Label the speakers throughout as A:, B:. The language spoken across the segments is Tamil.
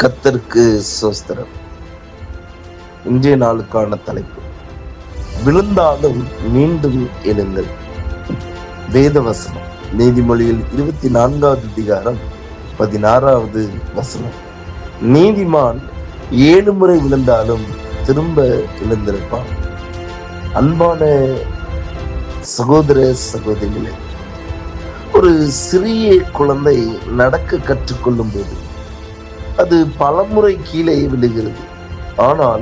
A: கர்த்தருக்கு ஸ்தோத்திரம். இன்றைய நாளுக்கான தலைப்பு, விழுந்தாலும் மீண்டும் எழுங்கள். வேத வசனம் நீதிமொழியில் 24வது அதிகாரம் 16வது வசனம். நீதிமான் 7 முறை விழுந்தாலும் திரும்ப எழுந்திருப்பான். அன்பான சகோதர சகோதரிகளே, ஒரு சிறிய குழந்தை நடக்க கற்றுக்கொள்ளும் போது அது பலமுறை கீழே விழுகிறது. ஆனால்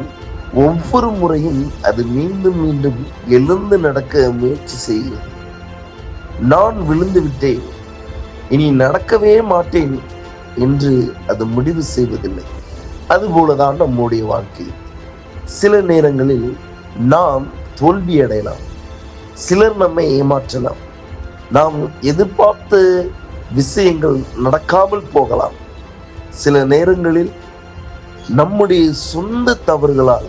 A: ஒவ்வொரு முறையும் அது மீண்டும் மீண்டும் எழுந்து நடக்க முயற்சி செய்கிறது. நான் விழுந்து விட்டேன், இனி நடக்கவே மாட்டேன் என்று அது முடிவு செய்வதில்லை. அதுபோலதான் நம்முடைய வாழ்க்கை. சில நேரங்களில் நாம் தோல்வி அடையலாம், சிலர் நம்மை ஏமாற்றலாம், நாம் எதிர்பார்த்த விஷயங்கள் நடக்காமல் போகலாம். சில நேரங்களில் நம்முடைய சொந்த தவறுகளால்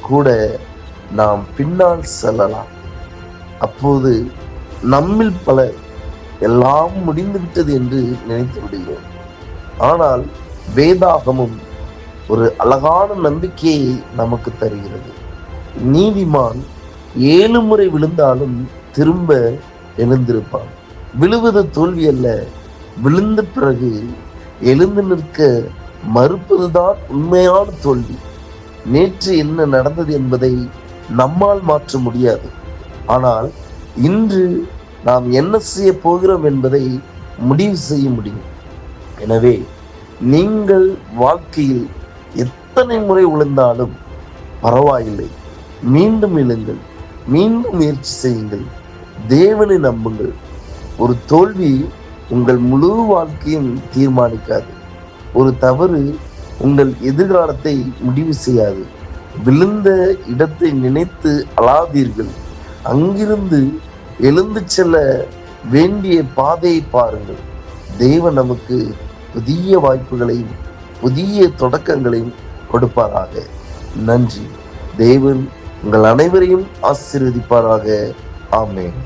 A: கூட நாம் பின்னால் செல்லலாம். அப்போது நம்மில் பலர் எல்லாம் முடிந்துவிட்டது என்று நினைத்து விடுகிறோம். ஆனால் வேதாகமும் ஒரு அழகான நம்பிக்கையை நமக்கு தருகிறது. நீதிமான் 7 முறை விழுந்தாலும் திரும்ப எழுந்திருப்பான். விழுவது தோல்வி அல்ல, விழுந்த பிறகு எழுந்து நிற்க மறுப்பதுதான் உண்மையான தோல்வி. நேற்று என்ன நடந்தது என்பதை நம்மால் மாற்ற முடியாது. ஆனால் இன்று நாம் என்ன செய்ய போகிறோம் என்பதை முடிவு செய்ய முடியும். எனவே நீங்கள் வாழ்க்கையில் எத்தனை முறை விழுந்தாலும் பரவாயில்லை, மீண்டும் எழுங்கள், மீண்டும் முயற்சி செய்யுங்கள், தேவனை நம்புங்கள். ஒரு தோல்வி உங்கள் முழு வாழ்க்கையும் தீர்மானிக்காது. ஒரு தவறு உங்கள் எதிர்காலத்தை முடிவு செய்யாது. விழுந்த இடத்தை நினைத்து அழாதீர்கள். அங்கிருந்து எழுந்து செல்ல வேண்டிய பாதையை பாருங்கள். தேவன் நமக்கு புதிய வாய்ப்புகளையும் புதிய தொடக்கங்களையும் கொடுப்பாராக. நன்றி. தேவன் உங்கள் அனைவரையும் ஆசீர்வதிப்பாராக. ஆமென்.